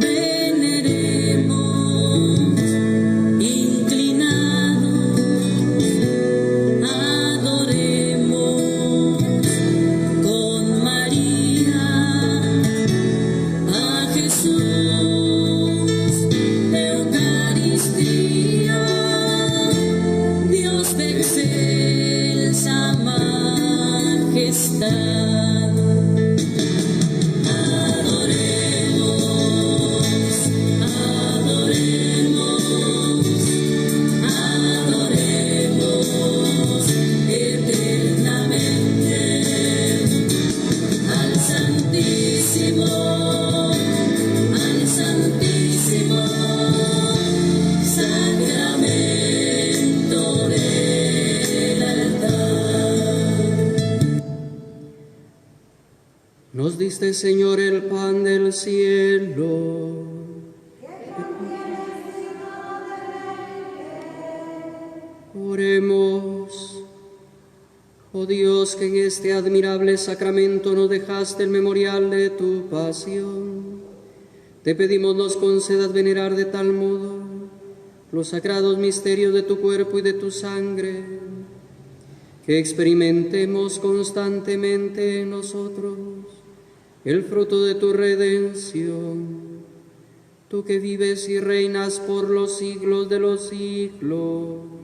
Veneremos, inclinados majestad. Adoremos, adoremos, adoremos eternamente al Santísimo sacramento del altar. Nos diste, Señor, el pan del cielo. Oremos. Oh Dios, que en este admirable sacramento nos dejaste el memorial de tu pasión, te pedimos nos concedas venerar de tal modo los sagrados misterios de tu cuerpo y de tu sangre, que experimentemos constantemente en nosotros el fruto de tu redención, tú que vives y reinas por los siglos de los siglos.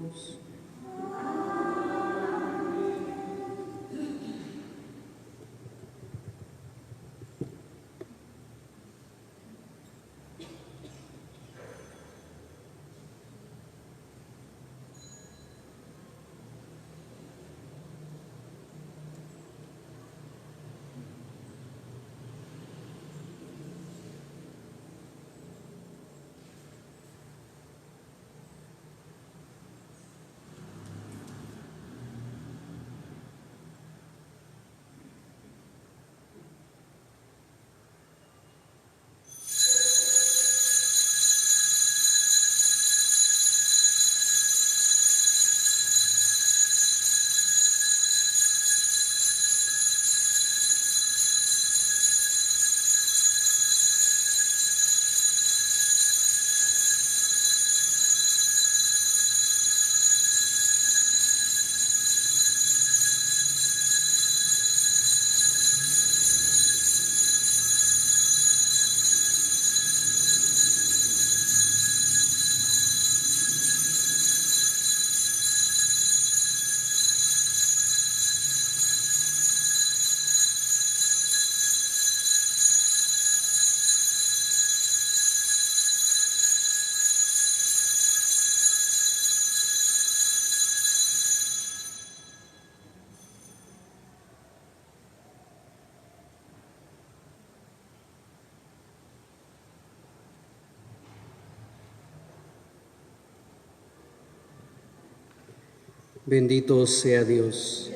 Bendito sea Dios.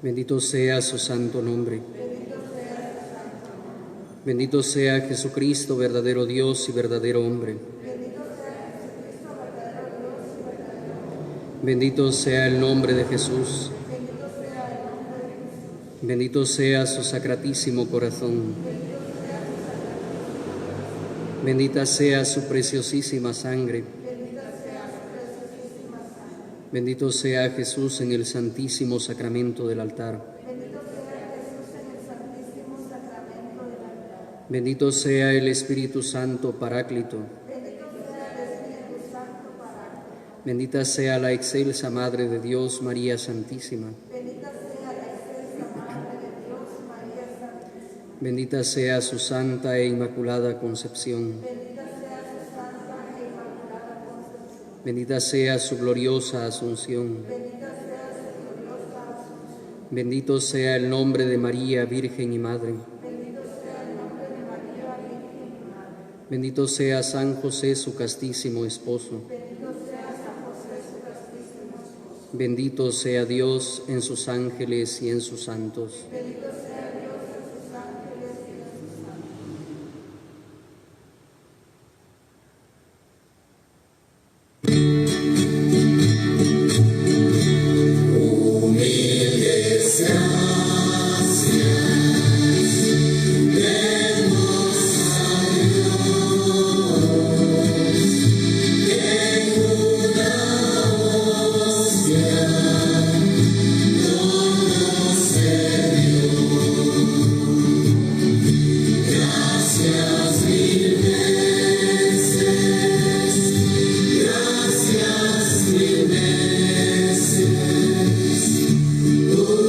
Bendito sea su santo nombre. Bendito sea Jesucristo, verdadero Dios y verdadero hombre. Bendito sea el nombre de Jesús. Bendito sea su sacratísimo corazón. Bendita sea su preciosísima sangre. Bendito sea Jesús en el santísimo sacramento del altar. Bendito sea el Espíritu Santo Paráclito. Bendita sea la excelsa Madre de Dios, María Santísima. Bendita sea su santa e inmaculada concepción. Bendita sea su gloriosa asunción. Bendito sea el nombre de María, Virgen y Madre. Bendito sea San José, su castísimo esposo. Bendito sea Dios en sus ángeles y en sus santos. Oh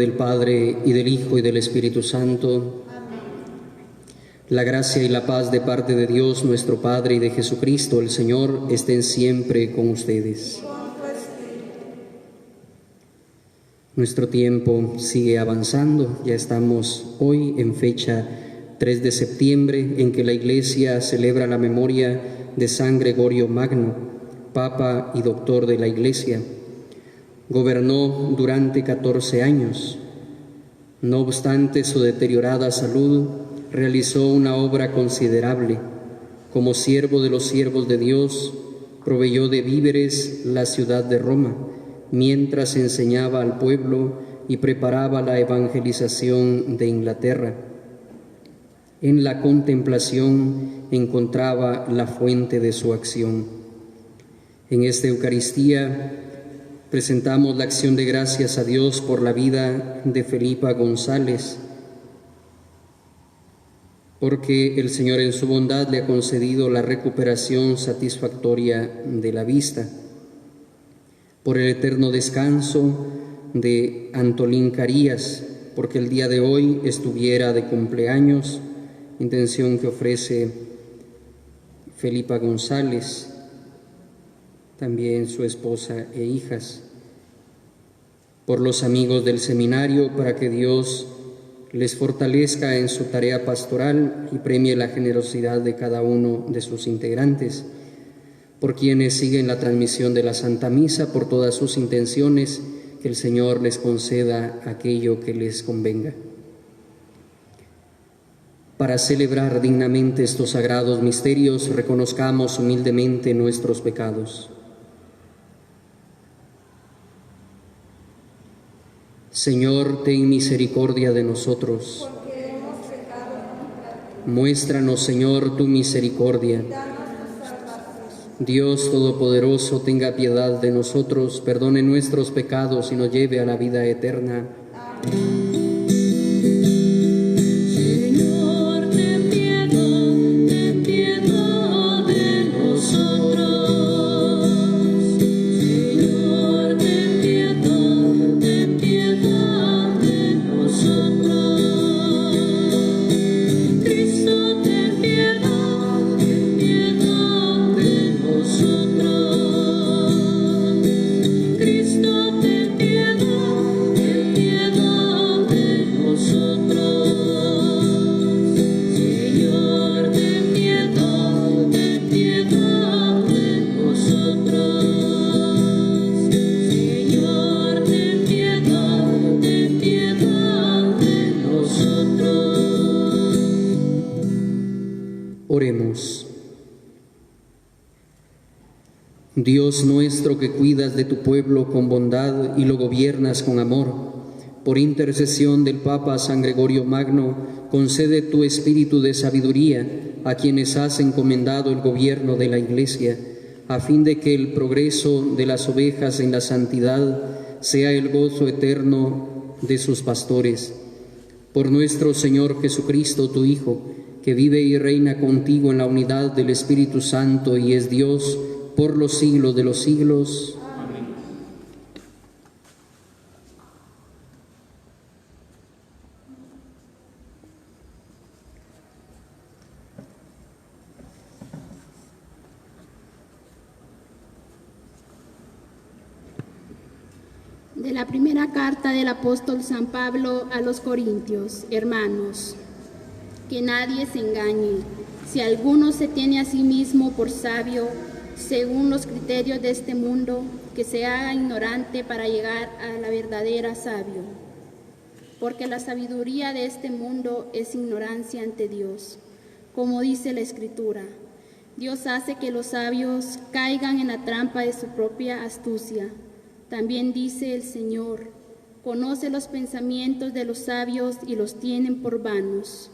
del Padre, y del Hijo, y del Espíritu Santo. Amén. La gracia y la paz de parte de Dios nuestro Padre y de Jesucristo el Señor estén siempre con ustedes. Con tu espíritu. Nuestro tiempo sigue avanzando. Ya estamos hoy en fecha 3 de septiembre, en que la Iglesia celebra la memoria de San Gregorio Magno, Papa y Doctor de la Iglesia. Gobernó durante 14 años. No obstante su deteriorada salud, realizó una obra considerable. Como siervo de los siervos de Dios, proveyó de víveres la ciudad de Roma, mientras enseñaba al pueblo y preparaba la evangelización de Inglaterra. En la contemplación encontraba la fuente de su acción. En esta Eucaristía presentamos la acción de gracias a Dios por la vida de Felipa González, porque el Señor en su bondad le ha concedido la recuperación satisfactoria de la vista. Por el eterno descanso de Antolín Carías, porque el día de hoy estuviera de cumpleaños, intención que ofrece Felipa González, también su esposa e hijas. Por los amigos del seminario, para que Dios les fortalezca en su tarea pastoral y premie la generosidad de cada uno de sus integrantes. Por quienes siguen la transmisión de la Santa Misa, por todas sus intenciones, que el Señor les conceda aquello que les convenga. Para celebrar dignamente estos sagrados misterios, reconozcamos humildemente nuestros pecados. Señor, ten misericordia de nosotros. Porque hemos pecado contra ti. Muéstranos, Señor, tu misericordia. Danos tu salvación. Dios Todopoderoso, tenga piedad de nosotros, perdone nuestros pecados y nos lleve a la vida eterna. Amén. Señor, ten piedad de nosotros. Señor, ten piedad de nosotros. Cristo, ten piedad de nosotros. Cristo, ten piedad de nosotros. Señor, ten piedad de nosotros. Señor, ten piedad de nosotros. Oremos. Dios nuestro, que cuidas de tu pueblo con bondad y lo gobiernas con amor, por intercesión del Papa San Gregorio Magno, concede tu espíritu de sabiduría a quienes has encomendado el gobierno de la Iglesia, a fin de que el progreso de las ovejas en la santidad sea el gozo eterno de sus pastores. Por nuestro Señor Jesucristo, tu Hijo, que vive y reina contigo en la unidad del Espíritu Santo y es Dios por los siglos de los siglos. Amén. De la primera carta del apóstol San Pablo a los Corintios. Hermanos, que nadie se engañe. Si alguno se tiene a sí mismo por sabio, según los criterios de este mundo, que se haga ignorante para llegar a la verdadera sabio. Porque la sabiduría de este mundo es ignorancia ante Dios. Como dice la Escritura, Dios hace que los sabios caigan en la trampa de su propia astucia. También dice el Señor, conoce los pensamientos de los sabios y los tienen por vanos.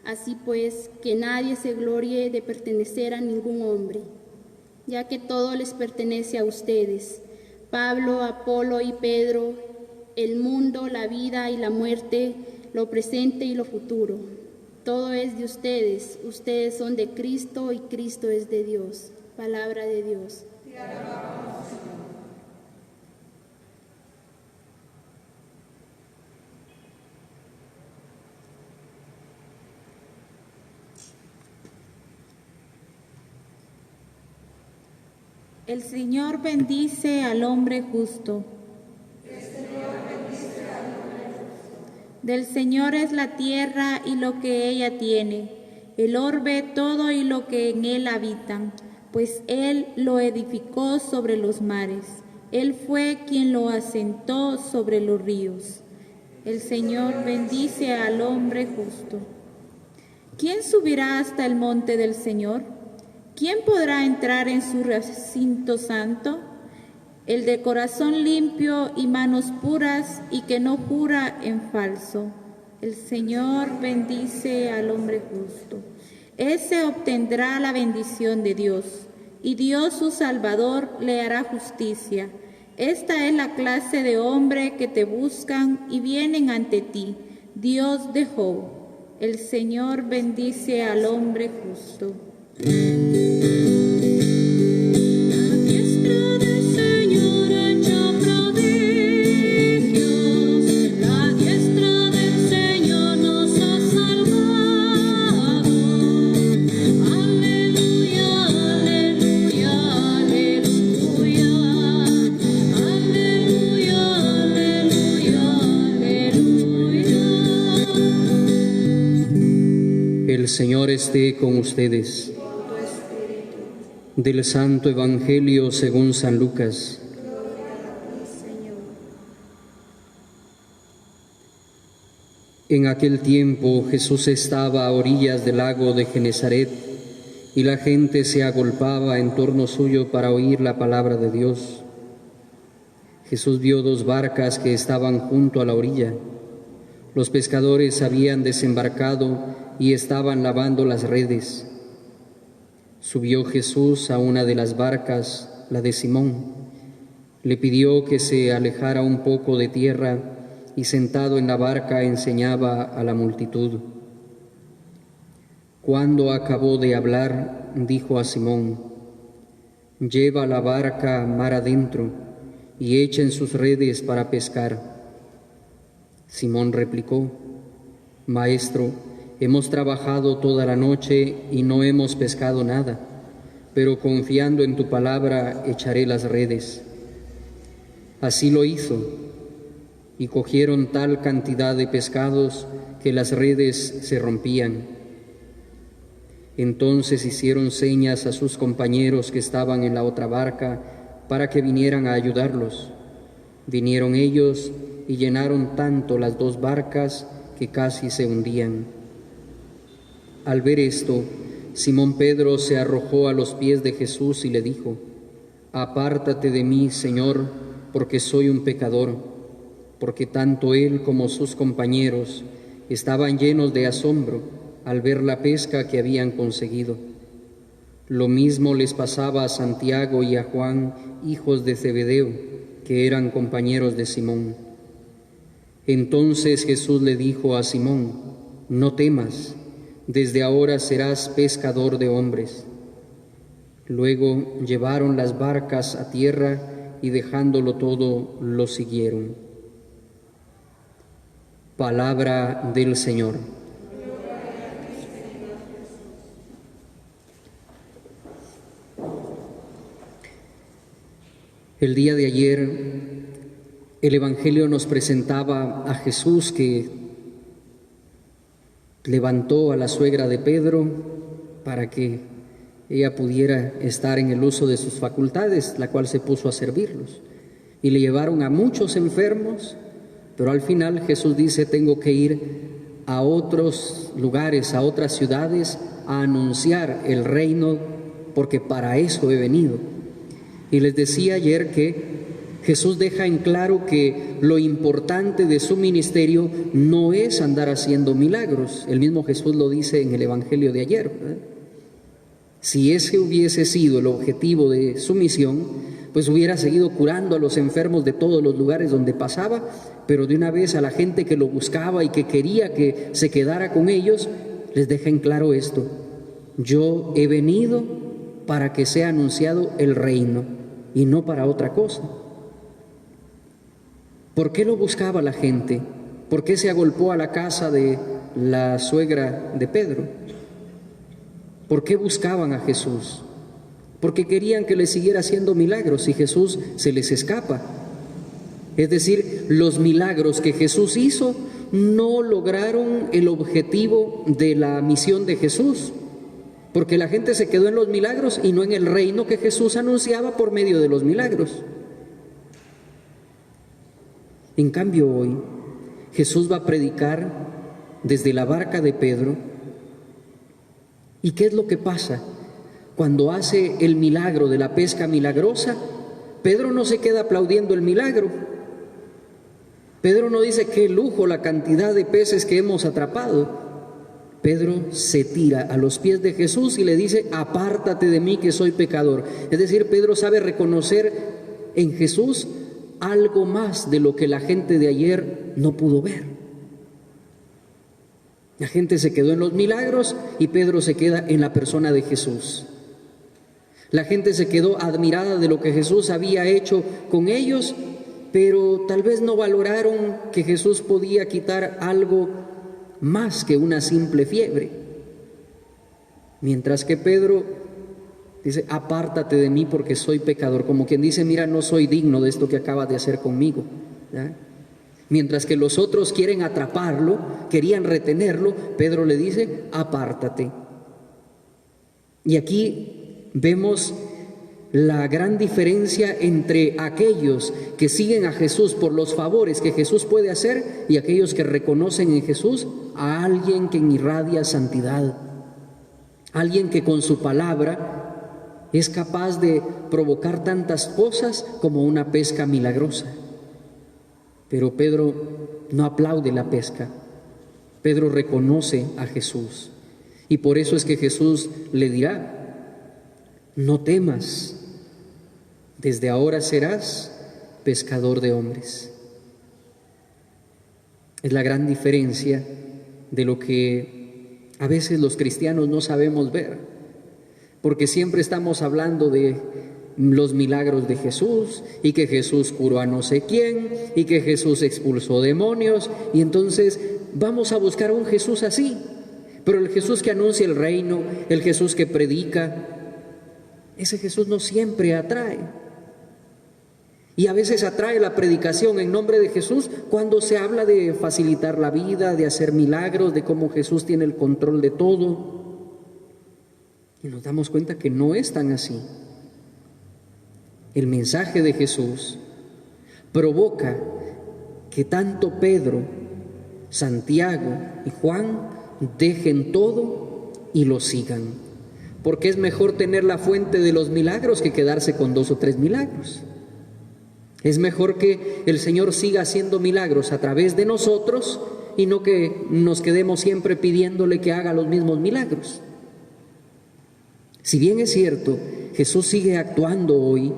Así pues, que nadie se gloríe de pertenecer a ningún hombre, ya que todo les pertenece a ustedes, Pablo, Apolo y Pedro, el mundo, la vida y la muerte, lo presente y lo futuro. Todo es de ustedes, ustedes son de Cristo y Cristo es de Dios. Palabra de Dios. Te alabamos, Señor. El Señor bendice al hombre justo. Del Señor es la tierra y lo que ella tiene, el orbe todo y lo que en él habitan, pues Él lo edificó sobre los mares. Él fue quien lo asentó sobre los ríos. El Señor bendice al hombre justo. ¿Quién subirá hasta el monte del Señor? ¿Quién podrá entrar en su recinto santo? El de corazón limpio y manos puras y que no jura en falso. El Señor bendice al hombre justo. Ese obtendrá la bendición de Dios, y Dios su Salvador le hará justicia. Esta es la clase de hombre que te buscan y vienen ante ti, Dios de Job. El Señor bendice al hombre justo. El Señor esté con ustedes. Del Santo Evangelio según San Lucas. En aquel tiempo Jesús estaba a orillas del lago de Genesaret y la gente se agolpaba en torno suyo para oír la palabra de Dios. Jesús vio 2 barcas que estaban junto a la orilla. Los pescadores habían desembarcado y estaban lavando las redes. Subió Jesús a una de las barcas, la de Simón. Le pidió que se alejara un poco de tierra y sentado en la barca enseñaba a la multitud. Cuando acabó de hablar, dijo a Simón: «Lleva la barca mar adentro y echen sus redes para pescar». Simón replicó: «Maestro, hemos trabajado toda la noche y no hemos pescado nada, pero confiando en tu palabra echaré las redes». Así lo hizo, y cogieron tal cantidad de pescados que las redes se rompían. Entonces hicieron señas a sus compañeros que estaban en la otra barca para que vinieran a ayudarlos. Vinieron ellos y llenaron tanto las 2 barcas que casi se hundían. Al ver esto, Simón Pedro se arrojó a los pies de Jesús y le dijo: «Apártate de mí, Señor, porque soy un pecador», porque tanto él como sus compañeros estaban llenos de asombro al ver la pesca que habían conseguido. Lo mismo les pasaba a Santiago y a Juan, hijos de Zebedeo, que eran compañeros de Simón. Entonces Jesús le dijo a Simón: «No temas, desde ahora serás pescador de hombres». Luego llevaron las barcas a tierra y dejándolo todo, lo siguieron. Palabra del Señor. El día de ayer, el Evangelio nos presentaba a Jesús que levantó a la suegra de Pedro para que ella pudiera estar en el uso de sus facultades, la cual se puso a servirlos. Y le llevaron a muchos enfermos, pero al final Jesús dice: tengo que ir a otros lugares, a otras ciudades, a anunciar el reino, porque para eso he venido. Y les decía ayer que Jesús deja en claro que lo importante de su ministerio no es andar haciendo milagros. El mismo Jesús lo dice en el Evangelio de ayer, ¿verdad? Si ese hubiese sido el objetivo de su misión, pues hubiera seguido curando a los enfermos de todos los lugares donde pasaba, pero de una vez a la gente que lo buscaba y que quería que se quedara con ellos, les deja en claro esto: yo he venido para que sea anunciado el reino y no para otra cosa. ¿Por qué lo buscaba la gente? ¿Por qué se agolpó a la casa de la suegra de Pedro? ¿Por qué buscaban a Jesús? porque querían que les siguiera haciendo milagros y Jesús se les escapa. Es decir, los milagros que Jesús hizo no lograron el objetivo de la misión de Jesús, porque la gente se quedó en los milagros y no en el reino que Jesús anunciaba por medio de los milagros. En cambio, hoy Jesús va a predicar desde la barca de Pedro. ¿Y qué es lo que pasa? Cuando hace el milagro de la pesca milagrosa, Pedro no se queda aplaudiendo el milagro. Pedro no dice qué lujo la cantidad de peces que hemos atrapado. Pedro se tira a los pies de Jesús y le dice: apártate de mí que soy pecador. Es decir, Pedro sabe reconocer en Jesús algo más de lo que la gente de ayer no pudo ver. La gente se quedó en los milagros y Pedro se queda en la persona de Jesús. La gente se quedó admirada de lo que Jesús había hecho con ellos, pero tal vez no valoraron que Jesús podía quitar algo más que una simple fiebre. Mientras que Pedro dice: apártate de mí porque soy pecador, como quien dice: mira, no soy digno de esto que acabas de hacer conmigo, ¿ya? Mientras que los otros quieren atraparlo, querían retenerlo, Pedro le dice: apártate. Y aquí vemos la gran diferencia entre aquellos que siguen a Jesús por los favores que Jesús puede hacer y aquellos que reconocen en Jesús a alguien que irradia santidad, alguien que con su palabra es capaz de provocar tantas cosas como una pesca milagrosa. Pero Pedro no aplaude la pesca. Pedro reconoce a Jesús. Y por eso es que Jesús le dirá: no temas, desde ahora serás pescador de hombres. Es la gran diferencia de lo que a veces los cristianos no sabemos ver, porque siempre estamos hablando de los milagros de Jesús y que Jesús curó a no sé quién y que Jesús expulsó demonios, y entonces vamos a buscar un Jesús así. Pero el Jesús que anuncia el reino, el Jesús que predica, ese Jesús no siempre atrae. Y a veces atrae la predicación en nombre de Jesús cuando se habla de facilitar la vida, de hacer milagros, de cómo Jesús tiene el control de todo. Y nos damos cuenta que no es tan así. El mensaje de Jesús provoca que tanto Pedro, Santiago y Juan dejen todo y lo sigan, porque es mejor tener la fuente de los milagros que quedarse con 2 o 3 milagros. Es mejor que el Señor siga haciendo milagros a través de nosotros y no que nos quedemos siempre pidiéndole que haga los mismos milagros. Si bien es cierto, Jesús sigue actuando hoy,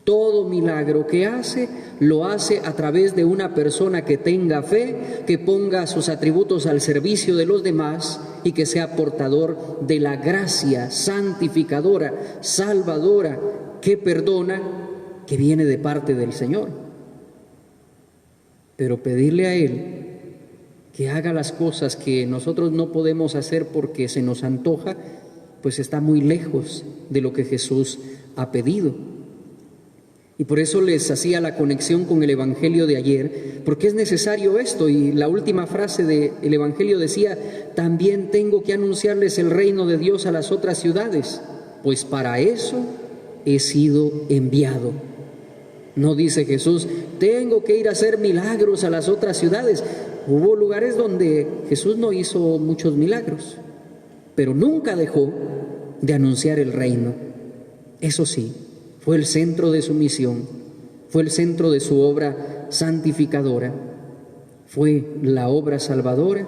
todo milagro que hace, lo hace a través de una persona que tenga fe, que ponga sus atributos al servicio de los demás y que sea portador de la gracia santificadora, salvadora, que perdona, que viene de parte del Señor. Pero pedirle a Él que haga las cosas que nosotros no podemos hacer porque se nos antoja, pues está muy lejos de lo que Jesús ha pedido. Y por eso les hacía la conexión con el Evangelio de ayer, porque es necesario esto. Y la última frase del Evangelio decía: también tengo que anunciarles el reino de Dios a las otras ciudades, pues para eso he sido enviado. No dice Jesús: tengo que ir a hacer milagros a las otras ciudades. Hubo lugares donde Jesús no hizo muchos milagros, pero nunca dejó de anunciar el reino. Eso sí, fue el centro de su misión, fue el centro de su obra santificadora, fue la obra salvadora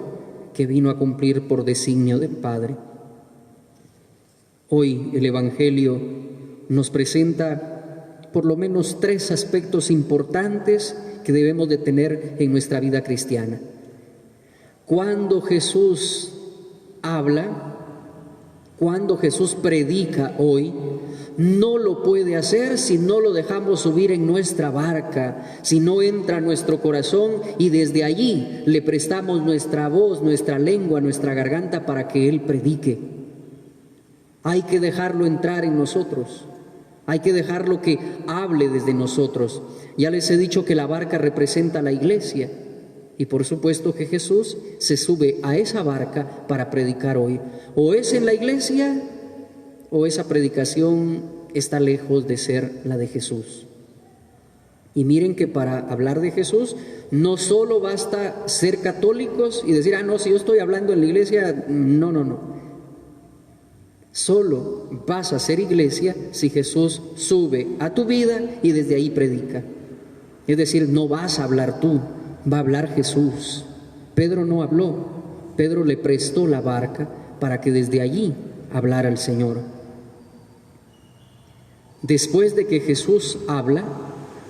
que vino a cumplir por designio del Padre. Hoy el Evangelio nos presenta por lo menos 3 aspectos importantes que debemos de tener en nuestra vida cristiana. Cuando Jesús habla, cuando Jesús predica hoy, no lo puede hacer si no lo dejamos subir en nuestra barca, si no entra a nuestro corazón y desde allí le prestamos nuestra voz, nuestra lengua, nuestra garganta para que Él predique. Hay que dejarlo entrar en nosotros. Hay que dejarlo que hable desde nosotros. Ya les he dicho que la barca representa la iglesia. Y por supuesto que Jesús se sube a esa barca para predicar hoy. O es en la iglesia o esa predicación está lejos de ser la de Jesús. Y miren que para hablar de Jesús no solo basta ser católicos y decir, no, si yo estoy hablando en la iglesia, no. Solo vas a ser iglesia si Jesús sube a tu vida y desde ahí predica. Es decir, no vas a hablar tú, va a hablar Jesús. Pedro no habló, Pedro le prestó la barca para que desde allí hablara el Señor. Después de que Jesús habla,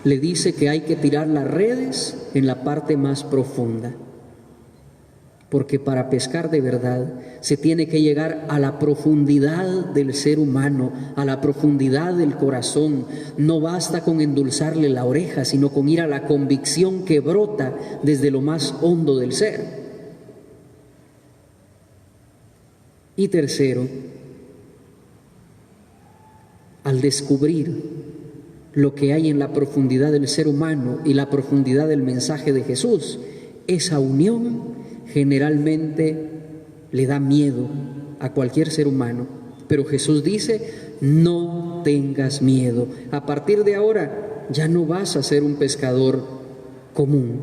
le dice que hay que tirar las redes en la parte más profunda. Porque para pescar de verdad se tiene que llegar a la profundidad del ser humano, a la profundidad del corazón. No basta con endulzarle la oreja, sino con ir a la convicción que brota desde lo más hondo del ser. Y tercero, al descubrir lo que hay en la profundidad del ser humano y la profundidad del mensaje de Jesús, esa unión generalmente le da miedo a cualquier ser humano. Pero Jesús dice, no tengas miedo. A partir de ahora ya no vas a ser un pescador común,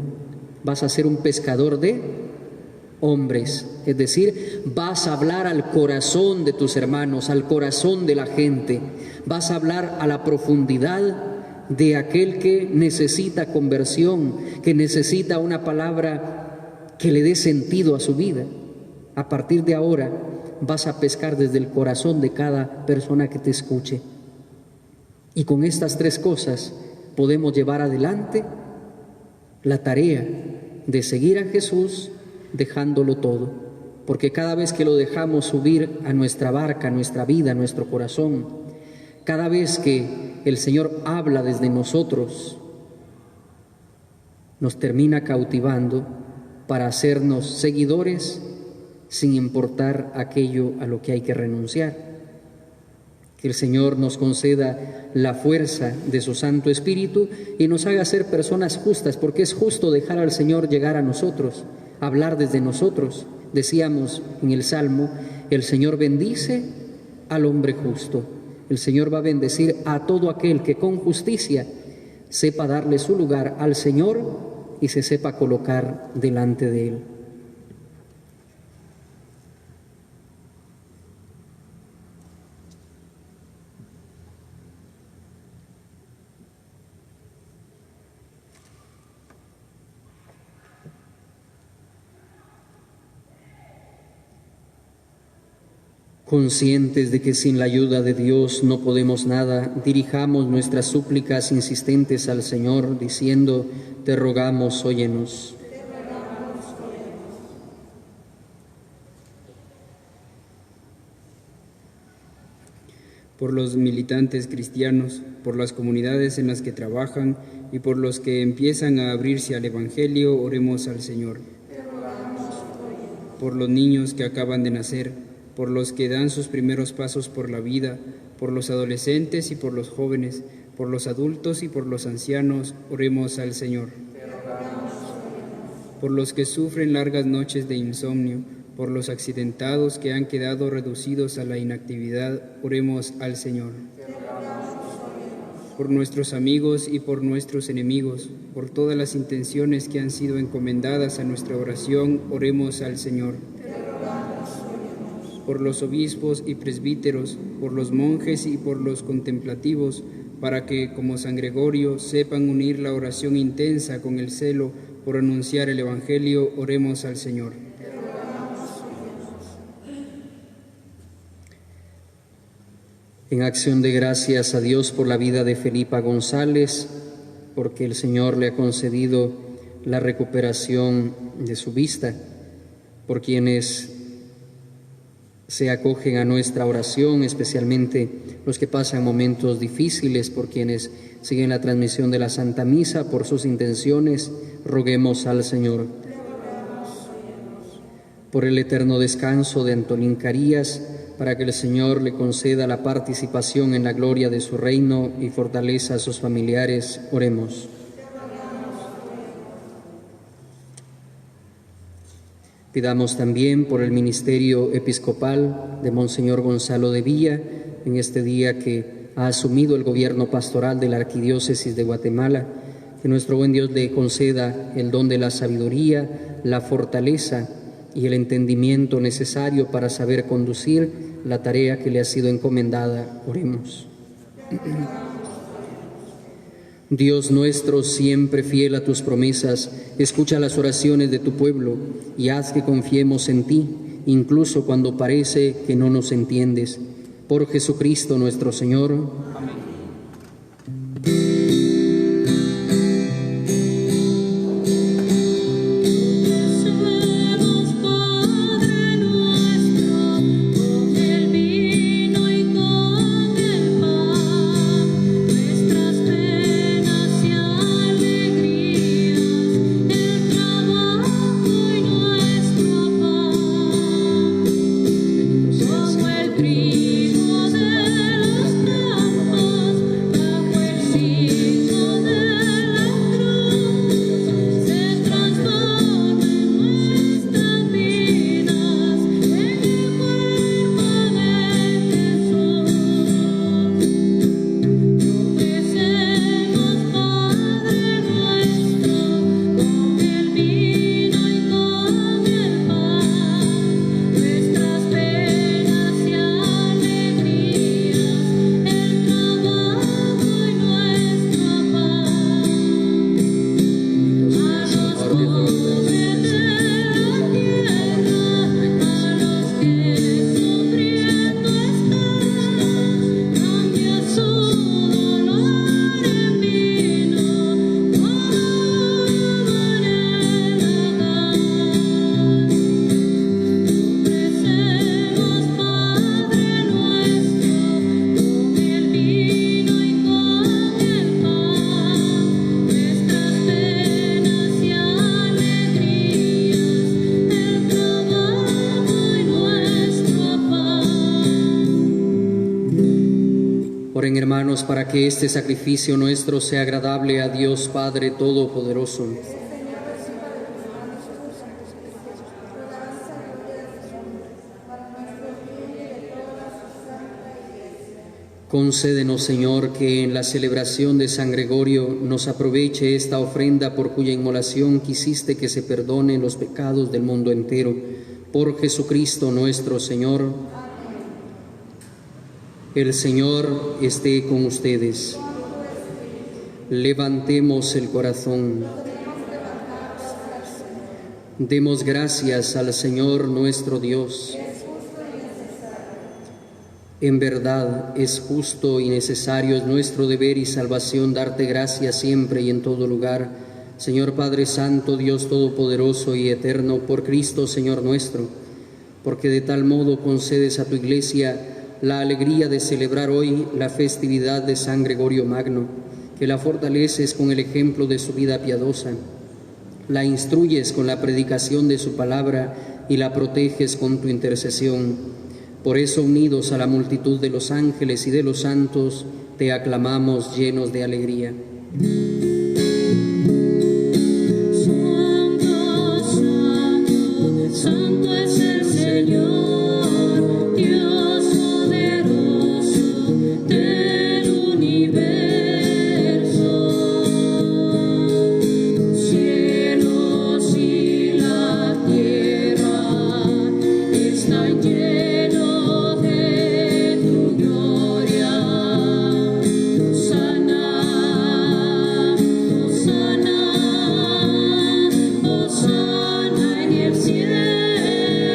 vas a ser un pescador de hombres. Es decir, vas a hablar al corazón de tus hermanos, al corazón de la gente. Vas a hablar a la profundidad de aquel que necesita conversión, que necesita una palabra que le dé sentido a su vida. A partir de ahora vas a pescar desde el corazón de cada persona que te escuche. Y con estas tres cosas podemos llevar adelante la tarea de seguir a Jesús dejándolo todo. Porque cada vez que lo dejamos subir a nuestra barca, a nuestra vida, a nuestro corazón, cada vez que el Señor habla desde nosotros, nos termina cautivando para hacernos seguidores sin importar aquello a lo que hay que renunciar. Que el Señor nos conceda la fuerza de su Santo Espíritu y nos haga ser personas justas, porque es justo dejar al Señor llegar a nosotros, hablar desde nosotros. Decíamos en el Salmo, el Señor bendice al hombre justo. El Señor va a bendecir a todo aquel que con justicia sepa darle su lugar al Señor y se sepa colocar delante de Él. Conscientes de que sin la ayuda de Dios no podemos nada, dirijamos nuestras súplicas insistentes al Señor, diciendo, te rogamos, óyenos. Por los militantes cristianos, por las comunidades en las que trabajan y por los que empiezan a abrirse al Evangelio, oremos al Señor. Por los niños que acaban de nacer, por los que dan sus primeros pasos por la vida, por los adolescentes y por los jóvenes, por los adultos y por los ancianos, oremos al Señor. Por los que sufren largas noches de insomnio, por los accidentados que han quedado reducidos a la inactividad, oremos al Señor. Por nuestros amigos y por nuestros enemigos, por todas las intenciones que han sido encomendadas a nuestra oración, oremos al Señor. Por los obispos y presbíteros, por los monjes y por los contemplativos, para que, como San Gregorio, sepan unir la oración intensa con el celo por anunciar el Evangelio, oremos al Señor. En acción de gracias a Dios por la vida de Felipa González, porque el Señor le ha concedido la recuperación de su vista, por quienes se acogen a nuestra oración, especialmente los que pasan momentos difíciles, por quienes siguen la transmisión de la Santa Misa, por sus intenciones, roguemos al Señor. Por el eterno descanso de Antolín Carías, para que el Señor le conceda la participación en la gloria de su reino y fortaleza a sus familiares. Oremos. Pidamos también por el ministerio episcopal de Monseñor Gonzalo de Villa, en este día que ha asumido el gobierno pastoral de la Arquidiócesis de Guatemala, que nuestro buen Dios le conceda el don de la sabiduría, la fortaleza y el entendimiento necesario para saber conducir la tarea que le ha sido encomendada. Oremos. Dios nuestro, siempre fiel a tus promesas, escucha las oraciones de tu pueblo y haz que confiemos en ti, incluso cuando parece que no nos entiendes. Por Jesucristo nuestro Señor. Amén. Oren, hermanos, para que este sacrificio nuestro sea agradable a Dios Padre Todopoderoso. Concédenos, Señor, que en la celebración de San Gregorio nos aproveche esta ofrenda por cuya inmolación quisiste que se perdonen los pecados del mundo entero. Por Jesucristo nuestro Señor. El Señor esté con ustedes. Levantemos el corazón. Demos gracias al Señor nuestro Dios. En verdad es justo y necesario, es nuestro deber y salvación darte gracias siempre y en todo lugar, Señor Padre Santo, Dios Todopoderoso y Eterno, por Cristo Señor nuestro, porque de tal modo concedes a tu Iglesia la alegría de celebrar hoy la festividad de San Gregorio Magno, que la fortaleces con el ejemplo de su vida piadosa, la instruyes con la predicación de su palabra y la proteges con tu intercesión. Por eso, unidos a la multitud de los ángeles y de los santos, te aclamamos llenos de alegría. Santo, santo, santo es el Señor, Dios poderoso del universo. Cielos y la tierra están llenos de tu gloria. Hosana, Hosana, Hosana en el cielo.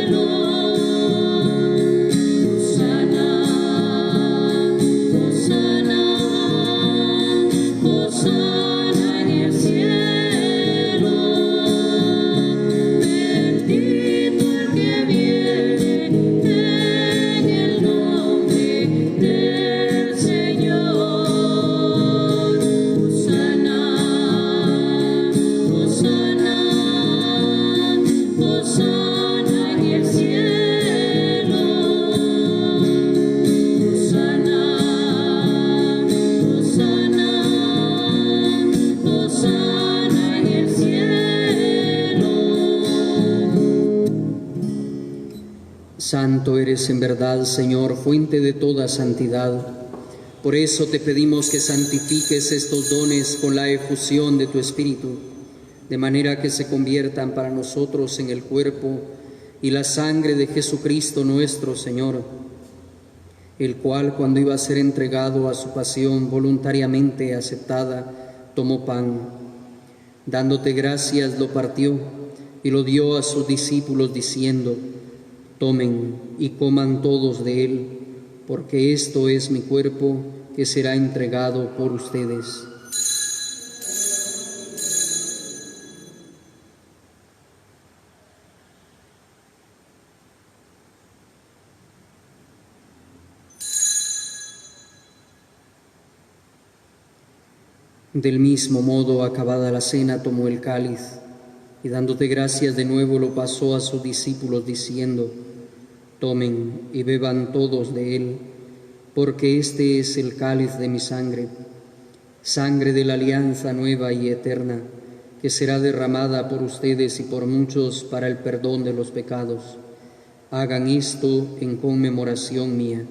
Santo eres en verdad, Señor, fuente de toda santidad. Por eso te pedimos que santifiques estos dones con la efusión de tu Espíritu, de manera que se conviertan para nosotros en el cuerpo y la sangre de Jesucristo nuestro Señor, el cual, cuando iba a ser entregado a su pasión voluntariamente aceptada, tomó pan. Dándote gracias, lo partió y lo dio a sus discípulos, diciendo: tomen y coman todos de él, porque esto es mi cuerpo que será entregado por ustedes. Del mismo modo, acabada la cena, tomó el cáliz y, dándote gracias de nuevo, lo pasó a sus discípulos, diciendo: tomen y beban todos de él, porque este es el cáliz de mi sangre, sangre de la alianza nueva y eterna, que será derramada por ustedes y por muchos para el perdón de los pecados. Hagan esto en conmemoración mía.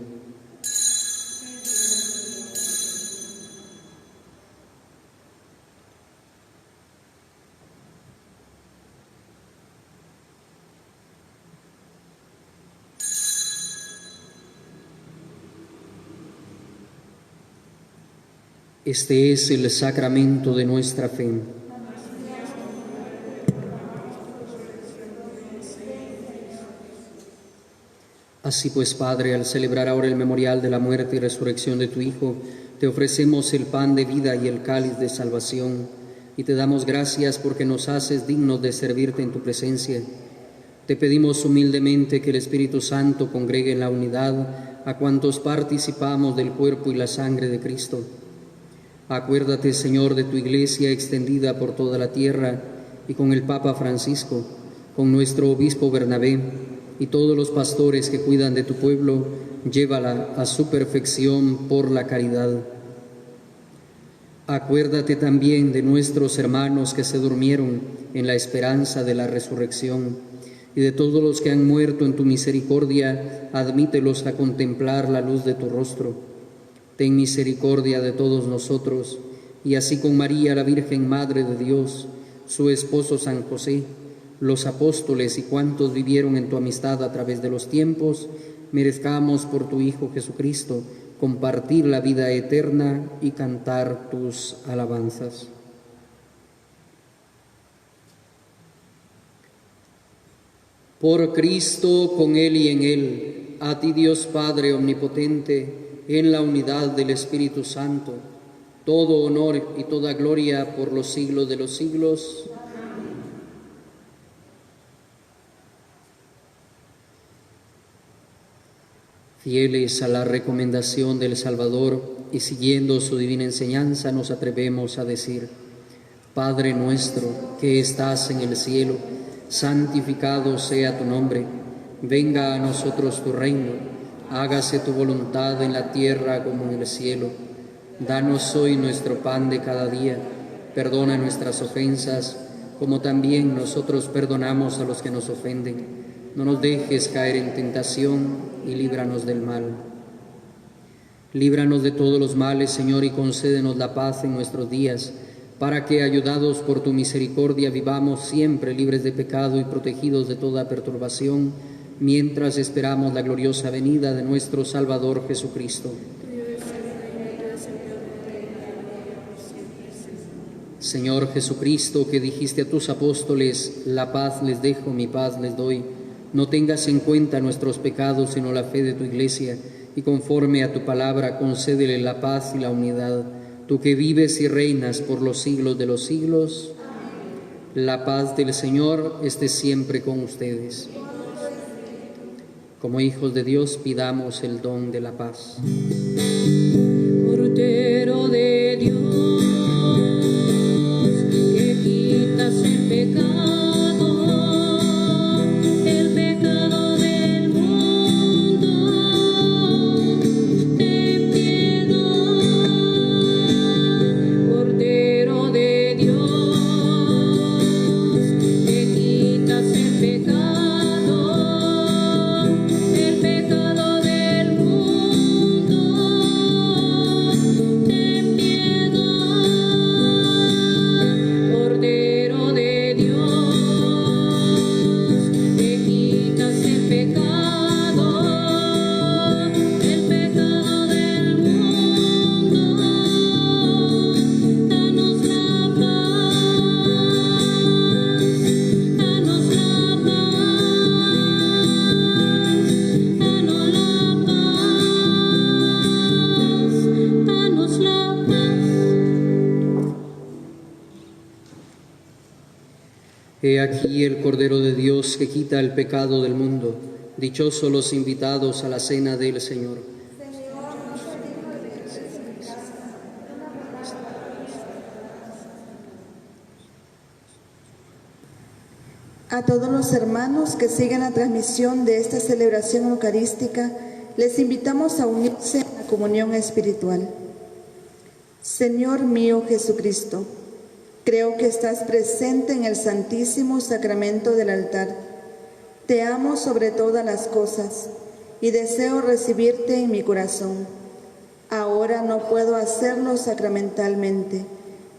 Este es el sacramento de nuestra fe. Así pues, Padre, al celebrar ahora el memorial de la muerte y resurrección de tu Hijo, te ofrecemos el pan de vida y el cáliz de salvación, y te damos gracias porque nos haces dignos de servirte en tu presencia. Te pedimos humildemente que el Espíritu Santo congregue en la unidad a cuantos participamos del cuerpo y la sangre de Cristo. Acuérdate, Señor, de tu Iglesia extendida por toda la tierra, y con el Papa Francisco, con nuestro Obispo Bernabé y todos los pastores que cuidan de tu pueblo, llévala a su perfección por la caridad. Acuérdate también de nuestros hermanos que se durmieron en la esperanza de la resurrección, y de todos los que han muerto en tu misericordia, admítelos a contemplar la luz de tu rostro. Ten misericordia de todos nosotros, y así con María, la Virgen Madre de Dios, su esposo San José, los apóstoles y cuantos vivieron en tu amistad a través de los tiempos, merezcamos por tu Hijo Jesucristo compartir la vida eterna y cantar tus alabanzas. Por Cristo, con Él y en Él, a ti Dios Padre omnipotente, en la unidad del Espíritu Santo, todo honor y toda gloria por los siglos de los siglos. Fieles a la recomendación del Salvador y siguiendo su divina enseñanza, nos atrevemos a decir: Padre nuestro que estás en el cielo, santificado sea tu nombre. Venga a nosotros tu reino. Hágase tu voluntad en la tierra como en el cielo. Danos hoy nuestro pan de cada día. Perdona nuestras ofensas, como también nosotros perdonamos a los que nos ofenden. No nos dejes caer en tentación y líbranos del mal. Líbranos de todos los males, Señor, y concédenos la paz en nuestros días, para que, ayudados por tu misericordia, vivamos siempre libres de pecado y protegidos de toda perturbación, mientras esperamos la gloriosa venida de nuestro Salvador Jesucristo. Señor Jesucristo, que dijiste a tus apóstoles: la paz les dejo, mi paz les doy, no tengas en cuenta nuestros pecados, sino la fe de tu Iglesia, y conforme a tu palabra concédele la paz y la unidad. Tú que vives y reinas por los siglos de los siglos, la paz del Señor esté siempre con ustedes. Como hijos de Dios, pidamos el don de la paz. Cordero de Dios, que quitas el pecado del mundo, ten piedad. Cordero de Dios, que quitas el pecado He aquí el Cordero de Dios que quita el pecado del mundo. Dichosos los invitados a la cena del Señor. A todos los hermanos que siguen la transmisión de esta celebración eucarística, les invitamos a unirse a la comunión espiritual. Señor mío Jesucristo, creo que estás presente en el Santísimo Sacramento del altar. Te amo sobre todas las cosas y deseo recibirte en mi corazón. Ahora no puedo hacerlo sacramentalmente.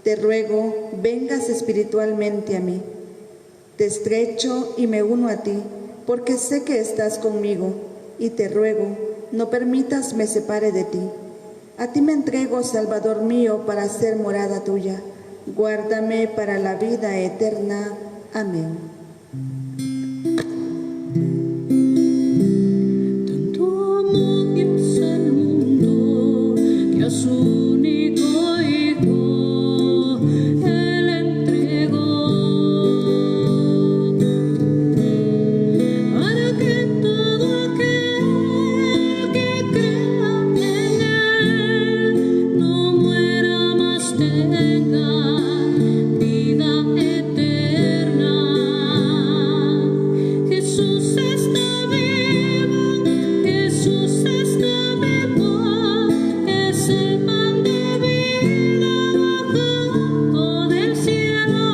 Te ruego, vengas espiritualmente a mí. Te estrecho y me uno a ti, porque sé que estás conmigo, y te ruego, no permitas me separe de ti. A ti me entrego, Salvador mío, para ser morada tuya. Guárdame para la vida eterna. Amén. Tanto amó Dios al mundo que a su único Hijo Él entregó, para que todo aquel que crea en Él no muera más, tenga vida eterna. Jesús está vivo, Jesús está vivo, es el pan de vida bajado del cielo.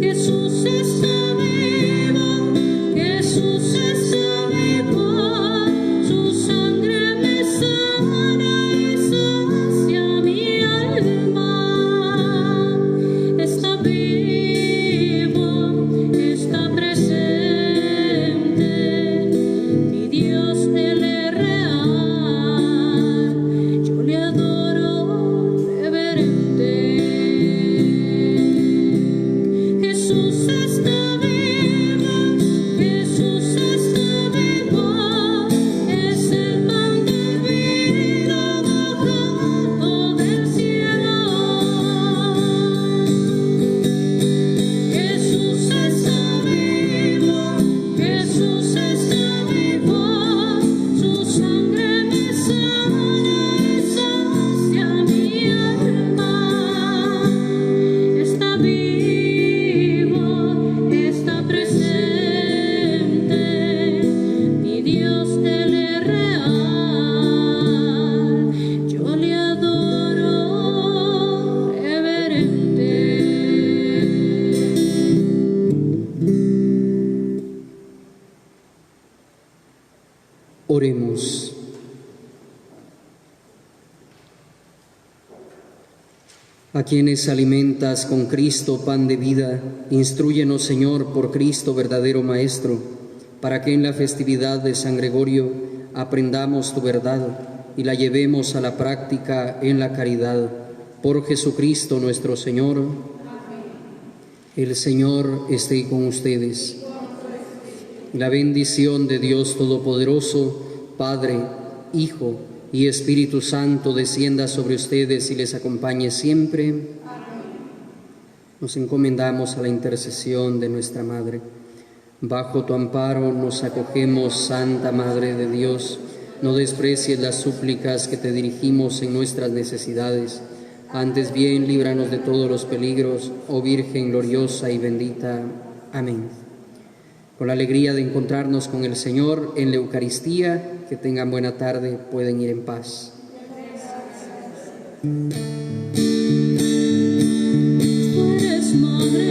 Jesús está vivo, Jesús está vivo, su sangre me sana y sacia mi alma. Está vivo, está presente, mi Dios Él es real, yo le adoro reverente. Jesús está vivo, Jesús está vivo, es el pan de vida bajado del cielo. Jesús está vivo, Jesús está vivo, su sangre me sana y sacia mi alma. Está vivo, está presente, mi Dios Él es real, yo le adoro reverente. Oremos. A quienes alimentas con Cristo pan de vida, instrúyenos, Señor, por Cristo verdadero Maestro, para que en la festividad de San Gregorio aprendamos tu verdad y la llevemos a la práctica en la caridad. Por Jesucristo nuestro Señor. El Señor esté con ustedes. La bendición de Dios Todopoderoso, Padre, Hijo y Espíritu Santo descienda sobre ustedes y les acompañe siempre. Nos encomendamos a la intercesión de nuestra Madre. Bajo tu amparo nos acogemos, Santa Madre de Dios. No desprecies las súplicas que te dirigimos en nuestras necesidades. Antes bien, líbranos de todos los peligros, oh Virgen gloriosa y bendita. Amén. Con la alegría de encontrarnos con el Señor en la Eucaristía, que tengan buena tarde, pueden ir en paz. Tú eres madre